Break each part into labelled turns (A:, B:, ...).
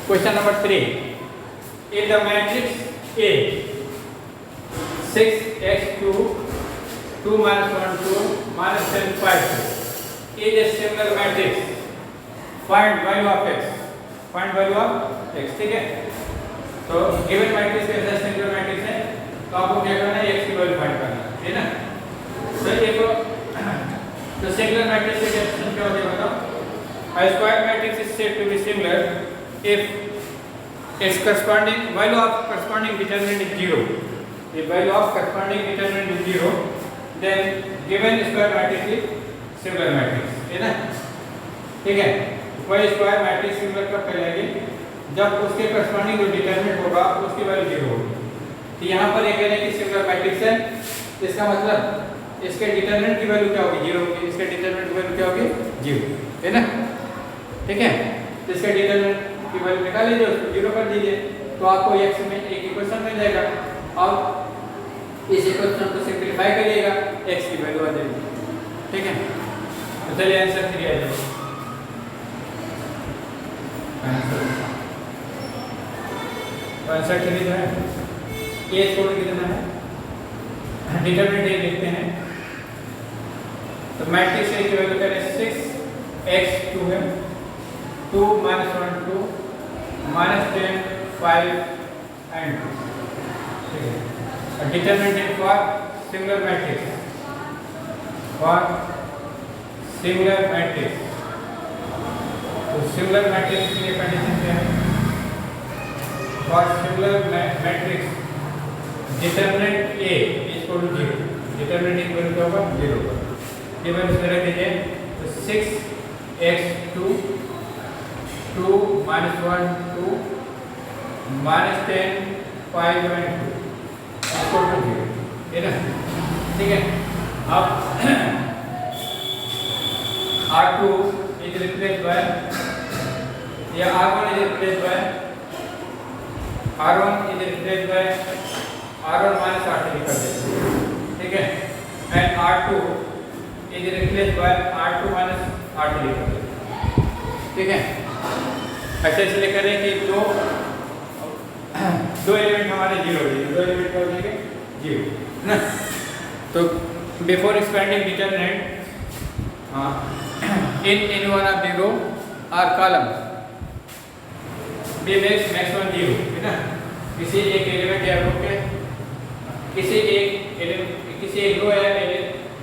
A: Question number 3. In the matrix A, 6x2, 2 minus 1, 2, minus 10, 5 is a similar matrix. Find value of x. Find value of x. ठीक है? तो given matrix कैसा singular matrix है, तो आपको क्या करना है, x की वैल्यू फाइंड करना है, ठीक है ना? तो देखो, तो सिंगुलर मैट्रिक्स की डेफिनेशन क्या होती है बताओ? A square matrix is said to be similar if its corresponding value of corresponding determinant is 0. If value of corresponding determinant is 0, then given square matrix is similar matrix, है ना? ठीक है? कोई स्क्वायर मैट्रिक्स सिमिलर कब कहलाएगी? जब उसके corresponding जो डिटरमिनेंट होगा उसकी वैल्यू 0 होगी। तो यहाँ पर ये कह रहे हैं कि सिमिलर मैट्रिक्स है, इसका मतलब इसके डिटरमिनेंट की वैल्यू क्या होगी? 0 होगी। इसके डिटरमिनेंट की वैल्यू क्या होगी? 0, है ना? ठीक है? तो इसके डिटरमिनेंट की वैल्यू निकाल लीजिए, उसको 0 कर दीजिए, तो आपको x में एक इक्वेशन मिल जाएगा और इस इक्वेशन को सिंपलीफाई करिएगा, x की वैल्यू आ जाएगी। ठीक है? तो चलिए आंसर 3 आ जाएगा। आंसर 3 जो है ये स्कोर कितना है, डिटरमिनेंट ए लिखते हैं। तो मैट्रिक्स ए की वैल्यू करें 6x2 है, 2 minus 1 2 minus 10 5 and 2, ठीक है? और determinant for singular matrix, for singular matrix. तो सिंगुलर मैट्रिक्स की कंडीशन क्या है? For singular matrix determinant A is equal to 0, determinant equal क्या होगा? 0 होगा। ये वैल्यू से रख दीजिए, तो 6x2 2 minus 1 2 minus 10 5 and 2 equal to 0, है ना? ठीक है? अब R2 is replaced by, या R1 is replaced by, R1 is replaced by R1 minus R3 कर देते हैं, ठीक है? And R2 is replaced by R2 minus R3 कर देते हैं, ठीक है? ऐसे इसलिए करें कि दो एलिमेंट हमारे 0 हो जाएंगे, दो एलिमेंट क्या हो जाएंगे? 0 ना? तो before expanding determinant in any one of the row or column we make maximum 0, है ना? किसी एक एलिमेंट या रो के किसी एक रो या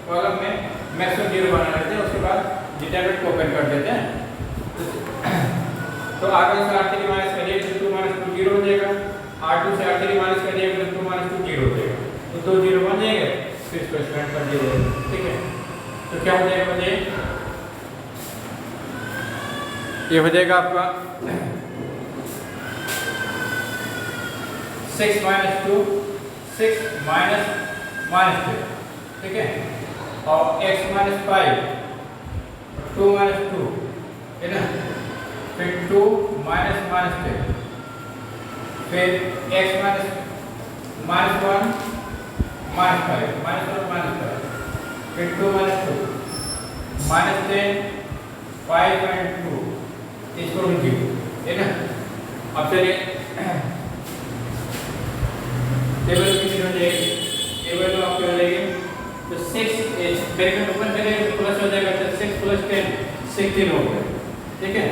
A: कॉलम में मैक्सिमम 0 बना लेते हैं, उसके बाद डिटरमिनेंट को ओपन कर देते हैं। तो R1 से R3 माइनस करिए तो 2 माइनस 2 0 हो जाएगा, R2 से R3 माइनस करिए तो 2 माइनस 2 0 हो जाएगा, तो 2 0 बन जाएंगे, फिर इसको एक्सपेंड कर दीजिए, ठीक है? तो क्या हो जाएगा? मुझे ये हो जाएगा आपका 6 minus 2 6 minus minus 2, ठीक है? और x minus 5 2 minus 2, है ना? फिर 2 minus minus 10, फिर x minus minus 1 minus 5 minus 1 minus 5, फिर 2 minus 2 minus 10 5 and 2 इसको 0, है ना? अब चलिए टेबल कितनी हो जाएगी? टेबल में आपकी हो जाएगी, तो 6 ब्रैकेट ओपन करेंगे तो प्लस हो जाएगा, तो 6 plus 10 16 हो गया, ठीक है?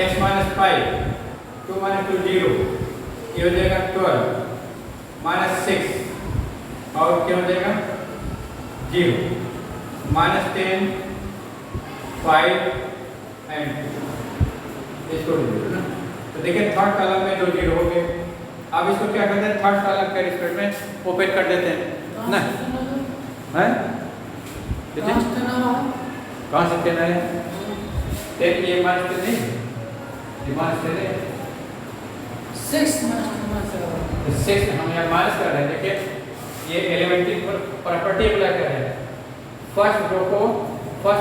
A: x minus 5 2 minus 2 0, ये हो जाएगा 12 minus 6 और क्या हो जाएगा? 0 minus 10 5 and 2 इसको 0 ना? तो देखिए थर्ड कॉलम में 2 0 हो गए। अब इसको क्या करते हैं? थर्ड कॉलम के रिस्पेक्ट में ओपन कर देते हैं ना? हैं? कितने? कहाँ से कहना है? एक ये माइनस कितने? ये माइनस कितने?
B: 6 माइनस
A: 6 हम यहाँ माइनस कर रहे हैं। देखिए ये एलिमेंट्री प्रॉपर्टी अप्लाई कर रहे हैं। फर्स्ट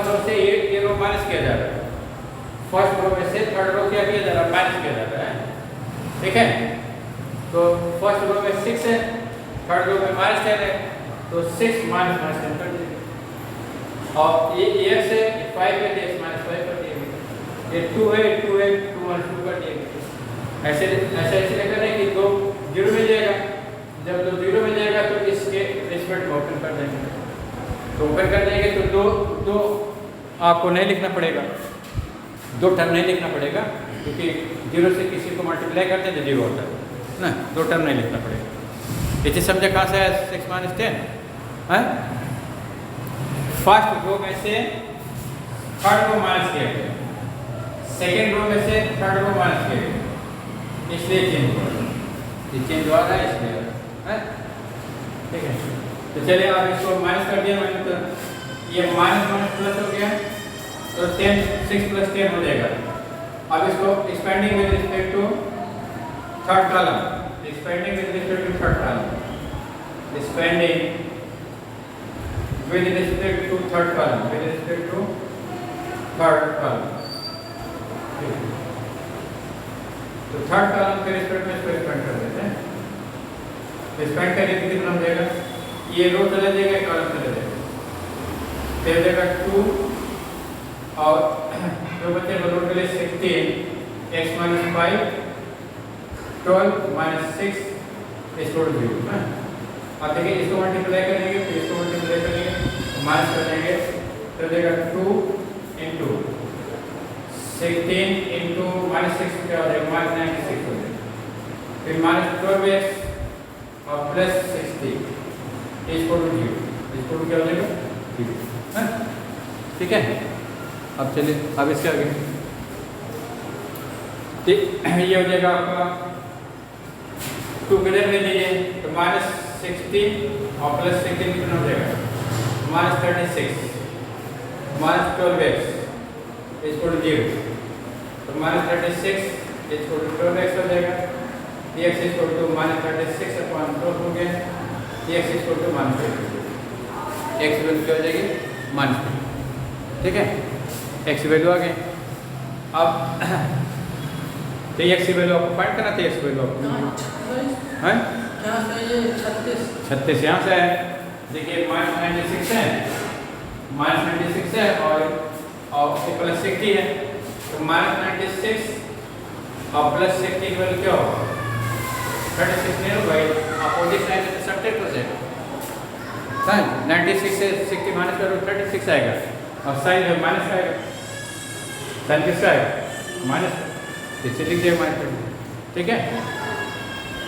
A: रो से ये रो माइनस किया जा रहा है, फर्स्ट रो में से थर्ड रो क्या किया जा रहा है? माइनस किया जा रहा है, ठीक है? तो फर्स्ट रो में 6 है, थर्ड रो में माइनस 10 है, तो 6 माइनस 10 कर दीजिए, और ये x है 5 है, x माइनस 5 कर दिए, ये 2 है 2 माइनस 2 कर दिए, ऐसे ऐसे ऐसे लेकर है कि 2 जीरो मिल जाएगा। जब 2 जीरो मिल जाएगा तो इसके रिस्पेक्ट में ओपन कर देंगे। तो ओपन कर देंगे तो दो आपको नहीं लिखना पड़ेगा, 2 टर्म नहीं लिखना पड़ेगा, क्योंकि जीरो से किसी को मल्टीप्लाई करते हैं तो जीरो होता है ना, 2 टर्म नहीं लिखना पड़ेगा। ये चीज़ समझे कहाँ से है 6 - 10 है। फर्स्ट रो में से थर्ड को माइनस किया गया, सेकेंड रो में से थर्ड को माइनस किया गया, इसलिए चेंज हुआ, ये चेंज हुआ है इसलिए है। ठीक है, तो चलिए आप इसको माइनस कर दिया मैंने, तो ये माइनस माइनस प्लस हो गया, तो 10 6 + 10 हो जाएगा। अब इसको expanding with respect to third column, expanding with respect to third column, expanding with respect to third column, with respect to third column। तो थर्ड कॉलम के रिस्पेक्ट में इसको एक्सपेंड कर देते हैं। एक्सपेंड करने के कितना हो जाएगा, ये रो चला जाएगा, कॉलम चला जाएगा, फिर हो जाएगा 2 और जो बच्चे बलोड के लिए 16 x - 5 12 - 6 इसको 0 है। अब देखिए इसको मल्टीप्लाई करेंगे, फिर इसको मल्टीप्लाई करेंगे, माइनस कर देंगे, तो देगा 2 × 16 × -6 क्या हो जाएगा, -96 हो जाएगा, फिर -12x और +60 इसको 0, इसको क्या हो जाएगा 0 है। ठीक है, अब चलिए अब इसके आगे ये हो जाएगा आपका 2 किधर ले लीजिए, तो -16 और +16 कितना हो जाएगा, -36 -12x इसको 0, तो -36 इसको 12x हो जाएगा, x इसको -36/12 हो गया, x इसको -2, x वैल्यू क्या हो जाएगी -2। ठीक है, x वैल्यू आ गई। अब तो x की वैल्यू आपको फाइंड करना था, x वैल्यू आपको है
B: यहाँ से ये 36
A: यहाँ से है। देखिए -96 है, -96 है और +60 है, तो -96 और +60 की वैल्यू क्या होगा, 36 नहीं होगा, अपोजिट साइड से सब्ट्रैक्ट हो जाएगा। 96 से 60 माइनस करो 36 आएगा, और साइन जो माइनस आएगा, साइन किसका आएगा माइनस, इससे लिख दिया माइनस। ठीक है,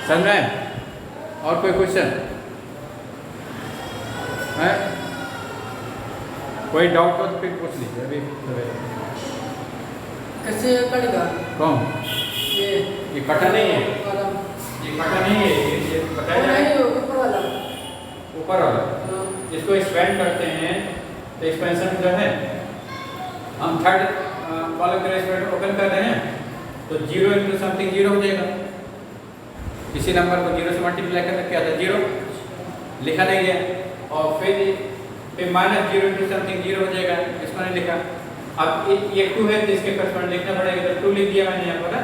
A: समझ में? और कोई क्वेश्चन है, कोई डाउट हो तो फिर पूछ लीजिए अभी।
B: कैसे कटेगा?
A: कौन ये कटा नहीं है,
B: कॉलम
A: ये कटा नहीं है, ये बताया जाए
B: नहीं, ऊपर वाला
A: ऊपर वाला। इसको एक्सपेंड करते हैं तो एक्सपेंशन जो है हम थर्ड कॉलम के रेस्पेक्ट ओपन कर रहे हैं, तो 0 × समथिंग 0 हो जाएगा। इसी नंबर को 0 से मल्टीप्लाई करना क्या था 0 लिखा नहीं गया, और फिर -0 × समथिंग 0 हो जाएगा, इसको नहीं लिखा। अब ये 2 है तो इसके करस्पॉन्ड लिखना पड़ेगा, तो 2 लिख दिया मैंने यहाँ पर ना।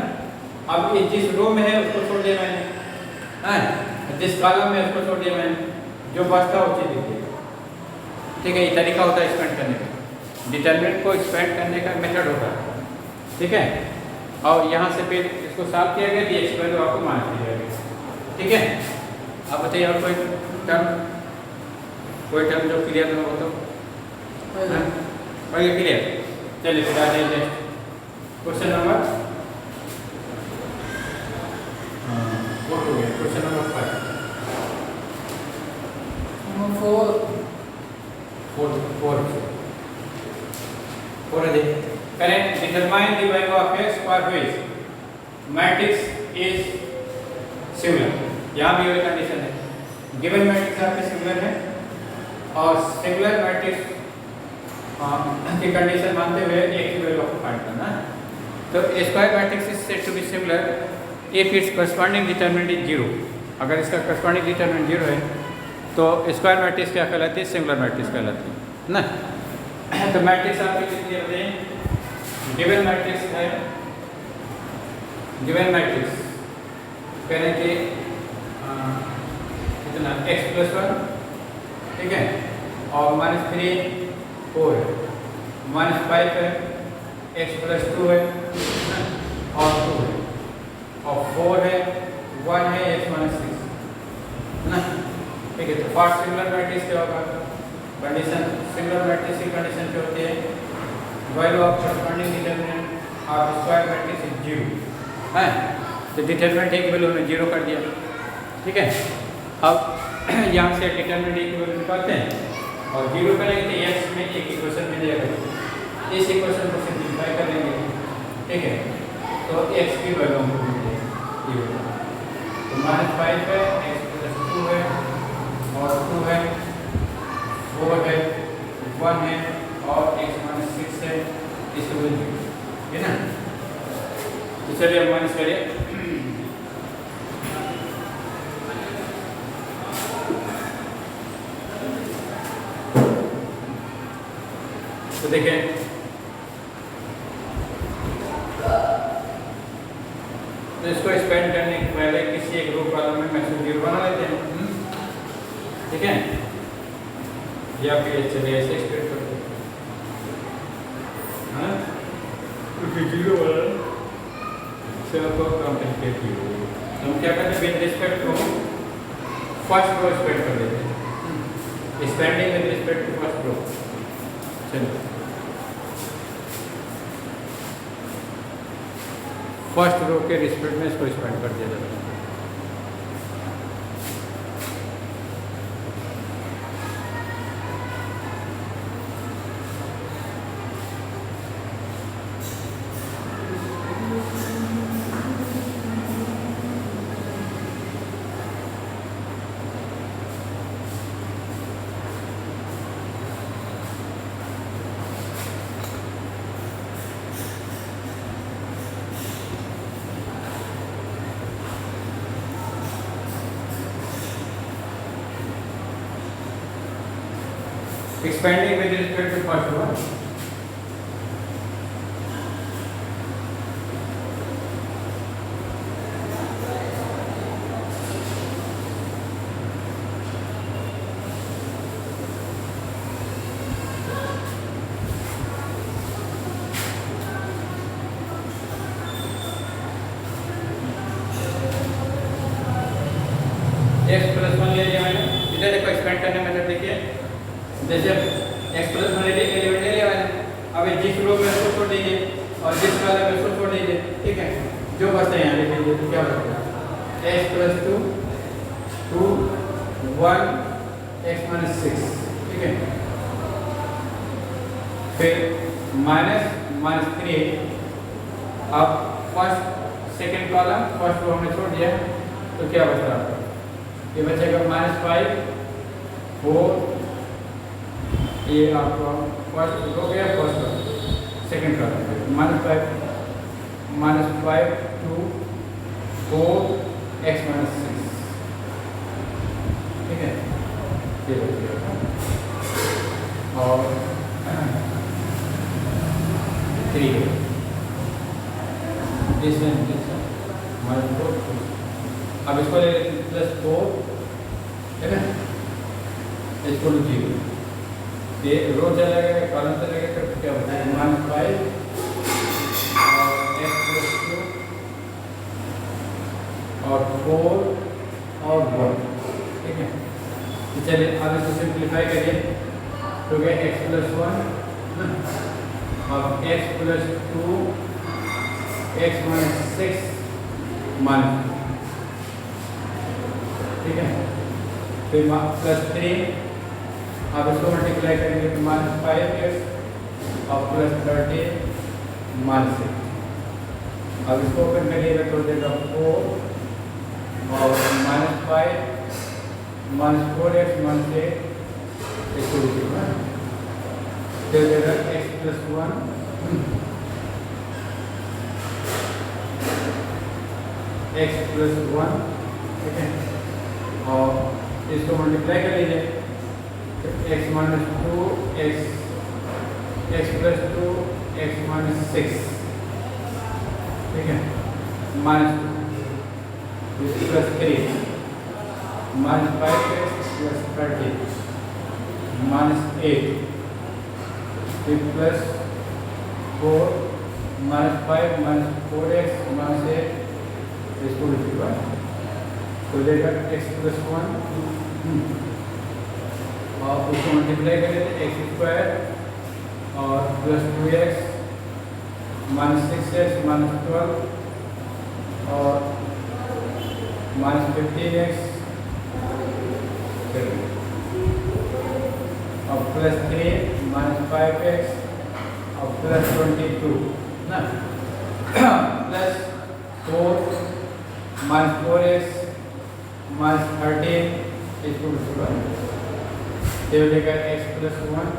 A: अब ये जिस रो में है उसको छोड़ दिया मैंने, हाँ जिस कॉलम में उसको छोड़ दिया मैंने, जो बचता वो चीज़ लिख दिया। ठीक है, ये तरीका होता है एक्सपेंड करने का, डिटरमिनेंट को एक्सपेंड करने का मेथड होता है। ठीक है, और यहाँ से फिर इसको सॉल्व किया गया, ये x वैल्यू आपको मान दी जाएगी। ठीक है, आप बताइए और कोई टर्म जो क्लियर ना हो तो और ये क्लियर। चलिए फिर आगे नेक्स्ट क्वेश्चन नंबर 4 हो गया, क्वेश्चन नंबर 5 4 है। करें determine the value of x for which matrix is similar. यहाँ भी वही कंडीशन है, गिवन मैट्रिक्स आपके सिमिलर है और सिमिलर मैट्रिक्स की कंडीशन मानते हुए एक ही वैल्यू को फाइंड करना है। तो square matrix is said to be similar if its corresponding determinant is 0। अगर इसका करस्पॉन्डिंग डिटरमिनेंट 0 है तो स्क्वायर मैट्रिक्स क्या कहलाती है, सिमिलर मैट्रिक्स कहलाती है ना। तो मैट्रिक्स आपके कितनी होते हैं, गिवन मैट्रिक्स है, गिवन मैट्रिक्स कह रहे हैं कि कितना x+1, ठीक है, और -3 4 है, -5 है, x+2 है और 2 है, और व्हाट सिमिलर मैट्रिक्स क्या होगा? कंडीशन सिमिलर मैट्रिक्स की कंडीशन क्या होती है? Value of corresponding determinant of square matrix is 0 है। तो डिटरमिनेंट एक वैल्यू में 0 कर दिया, ठीक है। अब यहाँ से डिटरमिनेंट एक वैल्यू निकालते हैं और 0 करेंगे तो x में एक इक्वेशन मिल जाएगा। इस इक्वेशन को सिंपलीफाई कर लेंगे, ठीक है। तो x की वैल्यू हमको मिल जाएगी, तो -5 है, x + 2 है और 2 है, 4 है, 1 है और x - 6 है, इसको मिल जाएगी, है ना। तो चलिए अब माइनस करिए। तो देखें तो इसको एक्सपेंड करने के पहले किसी एक रो कॉलम में मैक्सिमम 0 बना लेते हैं, ठीक है। या फिर चलिए ऐसे एक्सपेंड करते हैं, हाँ, क्योंकि 0 वाला सेल को कॉम्प्लिकेट हो। तो हम क्या करते हैं, with respect to first row expand कर देते हैं, expanding with respect to first row. चलिए फर्स्ट रो के रिस्पेक्ट में इसको एक्सपेंड कर दिया जाता है। Expanding with respect to first one. x + 1 ले लिया मैंने, इधर देखो एक्सपेंड करने में देखिए, जैसे x + 1 एलिमेंट ले लिया मैंने। अब जिस रो में इसको छोड़ दीजिए और जिस कॉलम में इसको छोड़ दीजिए, ठीक है। जो बचते हैं यहाँ लिख लीजिए, तो क्या बचेगा? x + 2 2 1 x - 6, ठीक है। फिर -3। अब first second column first row हमने छोड़ दिया, तो क्या बच रहा है? ये बचेगा -5 4, ये आपका फर्स्ट रो गया, first row second column -5 2 4 x - 6, ठीक है। ये बचेगा और 3 -4। अब इसको ले +4, है ना, इसको 0, ये रो चला गया, कॉलम चला गया, तो क्या होता है? -5 और x + 2 और 4 और 1, ठीक है। तो चलिए अब इसको सिंप्लीफाई करिए, तो क्या x + 1 और x + 2 x - 6 मान, ठीक है। फिर +3, अब इसको मल्टीप्लाई करेंगे तो -5x और +13 -6। अब इसको ओपन करिएगा तो देगा 4 और -5 -4x -8 इसको लिखिएगा, तो देगा x + 1 x + 1, ठीक है। और इसको मल्टीप्लाई कर लीजिए, x - 2 x + 2 x - 6, ठीक है। -2 +3 -5x + 30 -8 फिर +4 -5 -4x -8 इसको लिखिएगा, तो देगा x + 1 और उसको मल्टीप्लाई करें तो एक्स स्क्वायर और plus 2x minus 6x minus 12 और माइनस 15x और प्लस 3 माइनस 5x और प्लस 22 ना plus 4 minus 4x minus 13 equal to 1 ये हो जाएगा x प्लस 1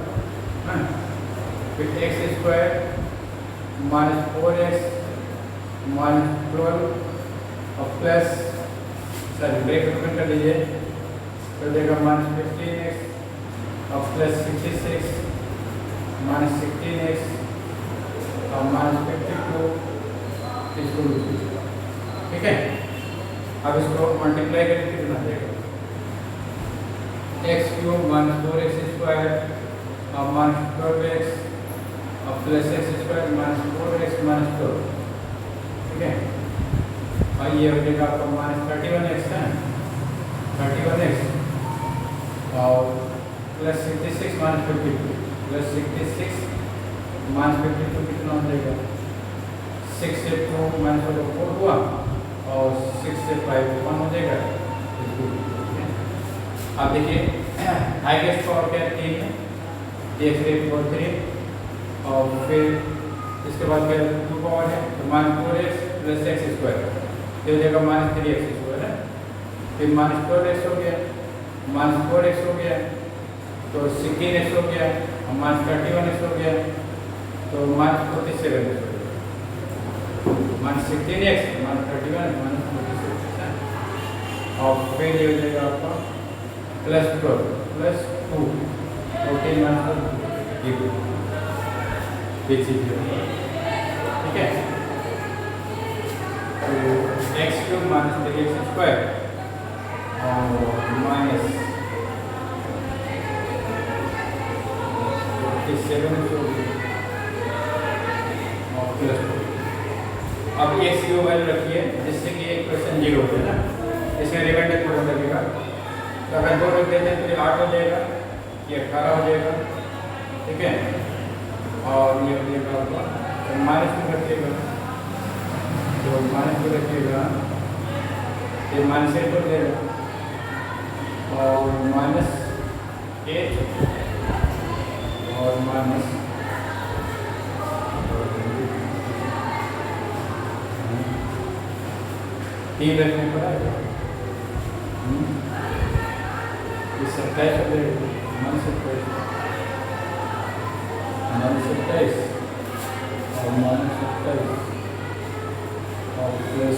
A: ना फिर x square minus 4x minus 12 और प्लस ब्रेक ओपन कर लीजिए तो देगा माइनस 15x और प्लस 66 माइनस 16x और माइनस 52 इसको ठीक है। अब इसको मल्टीप्लाई करके कितना देगा x cube minus 4x square और माइनस 12x और plus x square minus 4x minus 12 ठीक है। और ये हो जाएगा आपका माइनस 31x है 31x और प्लस 66 माइनस 52 प्लस 66 माइनस 52 कितना हो जाएगा 6 से 2 माइनस 4 हुआ और 6 से 5 1 हो जाएगा। अब देखिए हाईएस्ट पावर क्या 3 है x रेट पावर 3 और फिर इसके बाद क्या 2 पावर है तो minus 4x plus x square ये हो जाएगा माइनस 3x स्क्वायर है फिर माइनस 12x हो गया माइनस 4x हो गया तो 16x हो गया और माइनस 31x हो गया तो माइनस 47x हो गया माइनस 16x माइनस 31 माइनस 46 और फिर ये हो जाएगा आपका प्लस 12 प्लस 2 14 माइनस 2 ठीक है। तो x cube minus 3x square और माइनस 47 और प्लस 2 अब एक्स की वैल्यू रखिए जिससे कि एक क्वेश्चन 0 हो जाए ना इसमें रिमाइंडर थोड़ा लगेगा तो अगर 2 रख देते हैं तो ये 8 हो जाएगा ये 18 हो जाएगा ठीक है। और ये हो जाएगा आपका तो माइनस 2 रखिएगा तो माइनस 2 रखिएगा ये माइनस 8 हो जाएगा और माइनस 8 और माइनस 3 रखने पर आएगा 27 हो जाएगा माइनस 27 और माइनस 27 और प्लस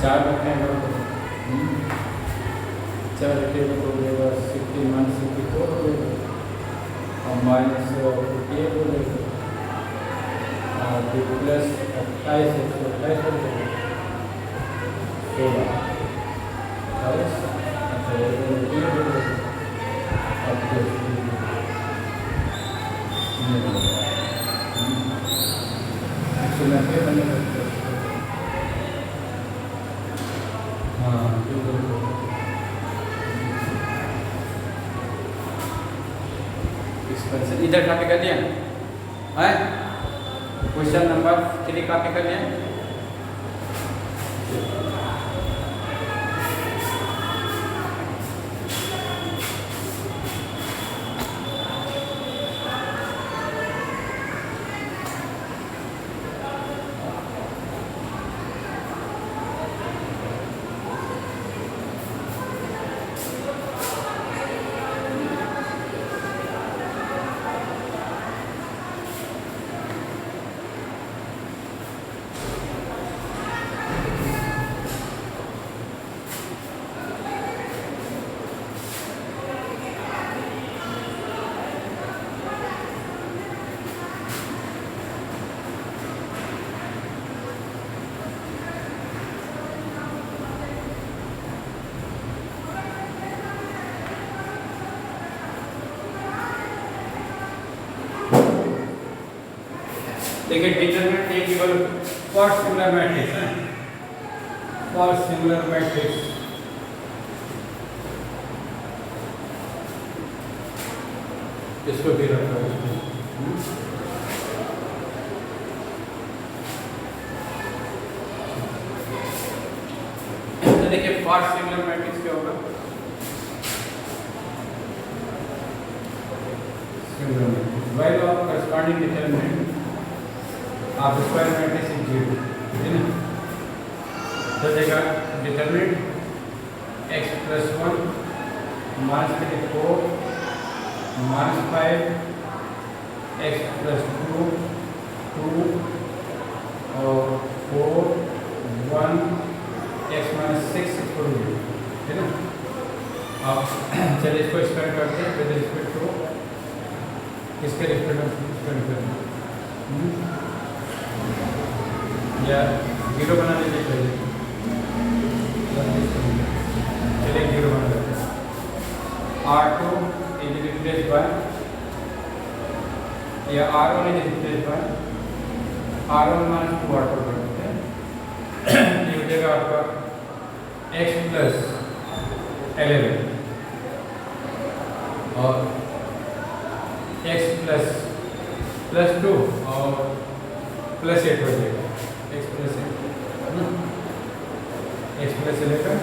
A: 4 रखने पर 4 रखे तो हो जाएगा 60 माइनस 64 हो जाएगा और माइनस 48 हो जाएगा और फिर प्लस 28 हो जाएगा 16 इधर कॉपी कर दिया है क्वेश्चन नंबर 3 कॉपी कर लिया देखिए determinant A given for singular matrix है फॉर सिंगुलर मैट्रिक्स इसको भी रखो। तो देखिए पार्ट सिंगुलर मैट्रिक्स क्या होगा? Singular matrix value of corresponding determinant of square matrix is 0, है ना? तो देखा determinant x plus 1 minus 4 minus 5 x plus 2 2 और 4 1 x minus 6 इक्वल टू 0, है ना? अब चलिए इसको स्क्वायर करते हैं विद रिस्पेक्ट टू किसके रिस्पेक्ट में स्क्वायर करना या 0 बना लीजिए पहले। चलिए 0 बना लेते हैं। R2 is replaced by या R1 is replaced by R1 minus 2 R2 कर देते हैं। ये हो जाएगा आपका x plus 11 और x plus 2 और plus 8 हो जाएगा x plus 8 x plus 11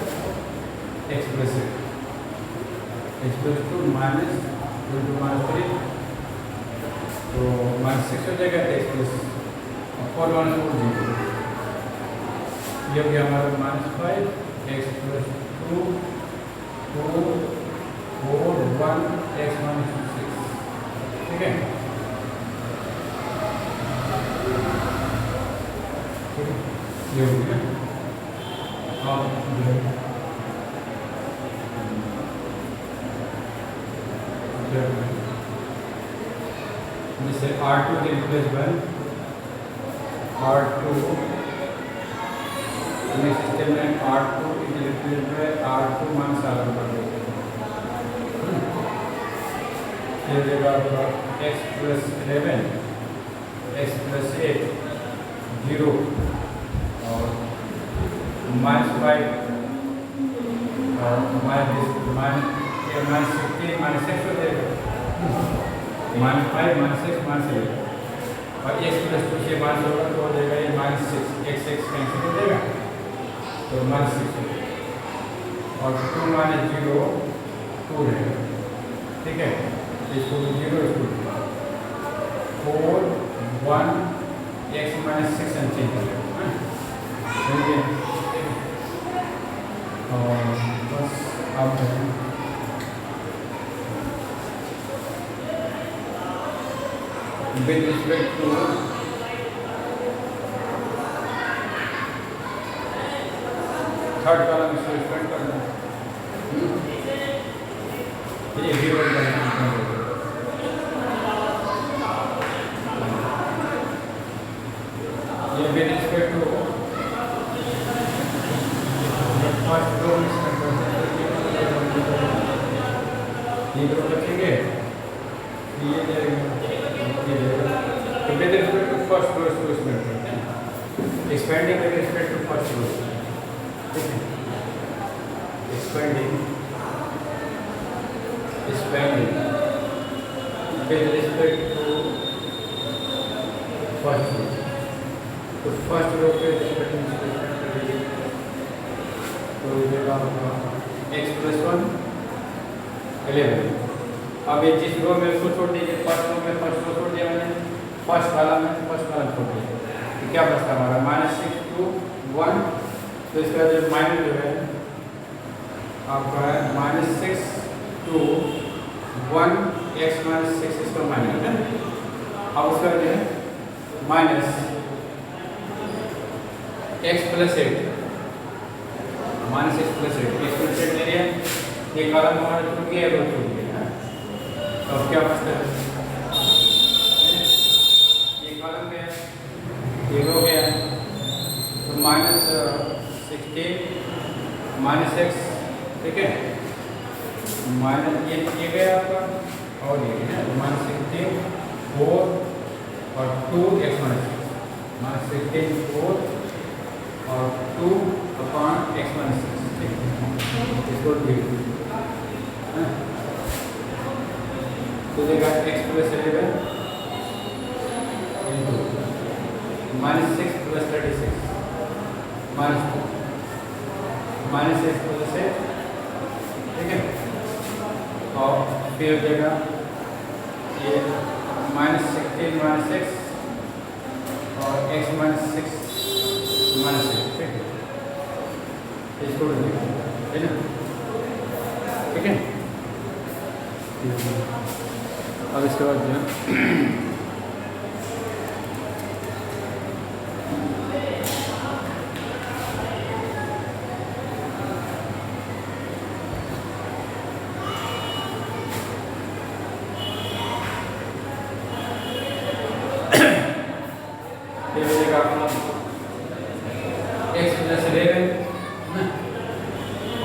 A: x plus 8 x plus 2 minus 2 minus 3 तो minus 6 हो जाएगा x plus 4 minus 4 0, ये हो गया हमारा minus 5 x plus 2 2 4 1 x minus 6, ठीक है? ये हो गया। जैसे R2 के रिप्लेस by R2 सिस्टम में R2 के replace by R2 minus R1 कर देते हैं। ये देगा आपका x plus 11 x plus 8 0 और -5 और -16 -6 हो जाएगा -5 -6 -8 और x plus 2 से माइनस होगा तो हो जाएगा ये -6 x कैंसिल हो जाएगा तो -6 और 2 minus 0 2 रहेगा, ठीक है? इसको 0 इसको 4 1 x minus 6 चेंज हो जाएगा और बस अब with respect to third column इसको स्प्रेड करना है, ये 0 ये with respect to first row में स्प्रेड करते हैं, ये रो रखेंगे ये जाएगा तो with respect to first row इसको स्प्रेड करते हैं, expanding with respect to first row, ठीक है? expanding with respect to first row, तो first row के respect में स्प्रेड करेंगे तो ये देगा x plus 1 11। अब ये जिस रो में उसको छोड़ दीजिए, फर्स्ट रो में फर्स्ट रो छोड़ दिया मैंने, फर्स्ट कॉलम में फर्स्ट कॉलम छोड़ दिया, तो क्या बचता हमारा -6 to 1, तो इसका जो माइनस जो है आपका है -6 to 1 x minus 6 इसका माइनस है। अब उसका जो है minus x plus 8 -x plus 8 x plus 8 ले लिया, ये कॉलम हमारा छूट गया, रो छूट गया, तो अब क्या बचता है? ये कॉलम गया, ये रो गया, तो -16 -x, ठीक है? माइनस ये गया आपका और ये है -16 4 और 2 x minus 16 4 और 2 upon x minus 6, इसको तो देगा x plus 11 into minus 6 plus 36 minus 2 minus x plus 8, ठीक है। और फिर हो जाएगा ये माइनस 16 माइनस 6 और x माइनस 6 माइनस 6, ठीक है। इसको ठीक है, ठीक है। अब इसके बाद जो है x प्लस 11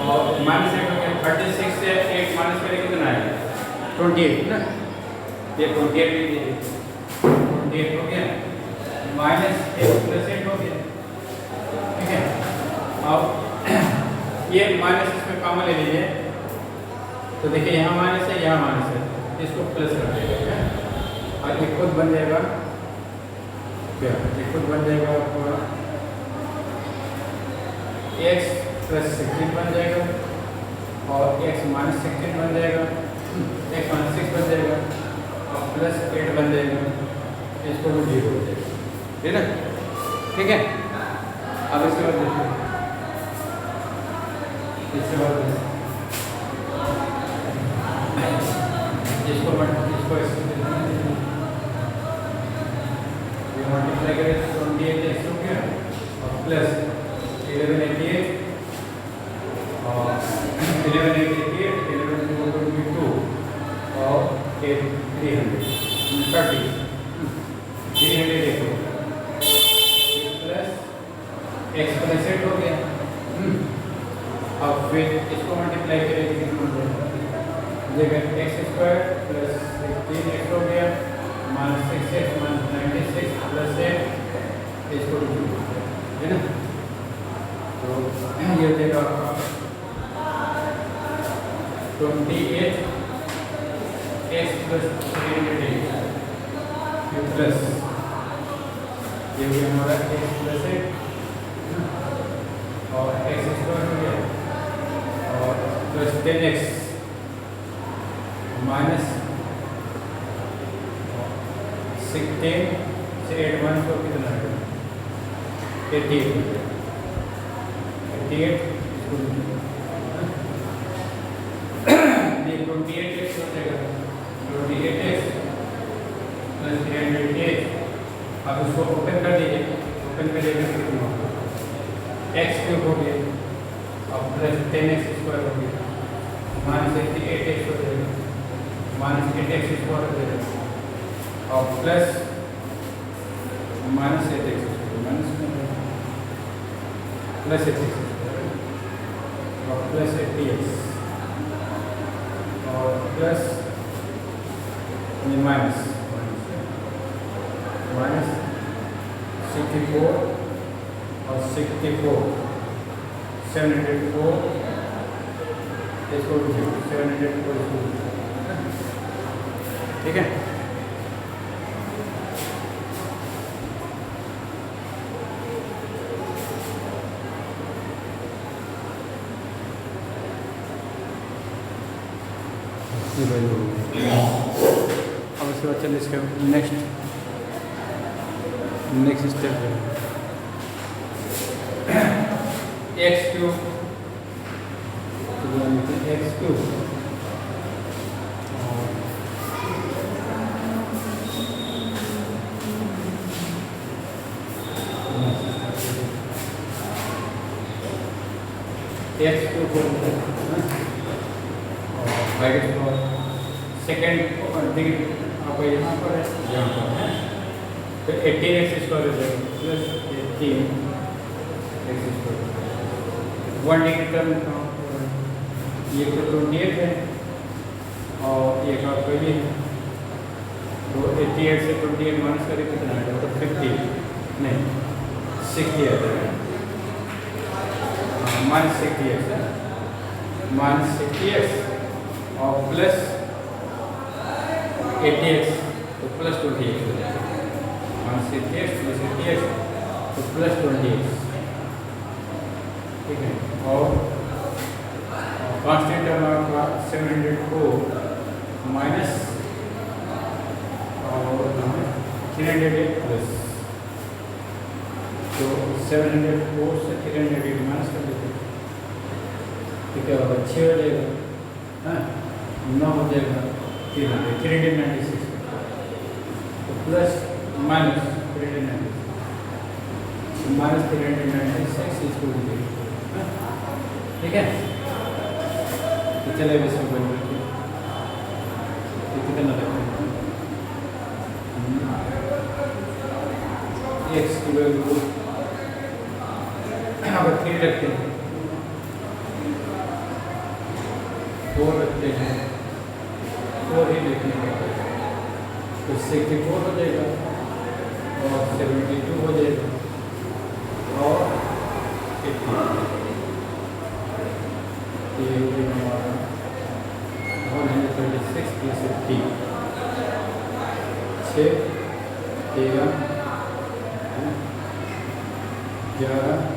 A: और माइनस 8 हो गया। 36 से 8 माइनस करें कितना आएगा? 28 ना, ये 28 भी दे 28 हो गया, माइनस 8 प्लस 8 हो गया, ठीक है। अब ये माइनस इसमें कॉमन ले लीजिए, तो देखिए यहाँ माइनस है, यहाँ माइनस है, इसको प्लस कर देगा और एक खुद बन जाएगा क्या? एक खुद बन जाएगा आपका x प्लस 16 बन जाएगा और x माइनस 16 बन जाएगा, x माइनस 6 बन जाएगा और प्लस 8 बन जाएगा, इसको भी 0 हो जाएगा, ठीक है, ठीक है। अब इसके बाद देखिए, इसके बाद इसको मल्टीप्लाई करें 28 हो गया और प्लस 1188 और 1188 11 और 300 प्लस x प्लस 8 हो गया। अब फिर इसको मल्टीप्लाई करें जगह x स्क्वायर प्लस 16x हो गया माइनस 6x माइनस 96 प्लस 8, इसको है ना। तो ये देगा 28 x प्लस 308 प्लस ये हो गया हमारा x प्लस 8 और x स्क्वायर हो गया और प्लस 10x माइनस 16 से 8 1 को कितना है? 88 हो गया, 88 ये 28x हो जाएगा, 28x प्लस 308। अब उसको ओपन कर दीजिए, ओपन करिएगा कितना होगा? x क्यूब हो गया और प्लस 10x स्क्वायर हो गया माइनस 88x हो जाएगा माइनस 8x स्क्वायर हो जाएगा और plus minus 8x minus plus 8x और प्लस 80x और प्लस माइनस माइनस 64 और 64 704 इसको 704 ठीक है। अब उसके बाद चलिए इसके नेक्स्ट स्टेप है x cube x cube second degree आपको यहाँ पर है, यहाँ पर है, तो 18x स्क्वायर हो जाएगा plus 18x square 1 degree term ये तो 28 है और ये का पहले तो 88 से 28 माइनस करें कितना आएगा? तो 50 नहीं 60 आ जाएगा माइनस 60x है माइनस 60x और प्लस 80x तो प्लस 20x हो जाएगा, 1 से 80x प्लस 80x तो प्लस 20x, ठीक है। और कांस्टेंट टर्म आपका 700 को माइनस और 308 प्लस, तो 704 से 308 माइनस कर देते हैं, तो क्या होगा 6 हो जाएगा, हाँ 9 हो जाएगा, 396 तो प्लस माइनस 396 माइनस 396 इसको दीजिए, ठीक है। तो चले इसमें बन रखिए कितना लगता है एक्स की वैल्यू यहाँ पर 3 रखते हैं, 4 रखते हैं, 4 ही लिखने का, तो 64 हो जाएगा और 72 हो जाएगा और 80, ये हो गया हमारा 136 प्लस 80, 6 13 11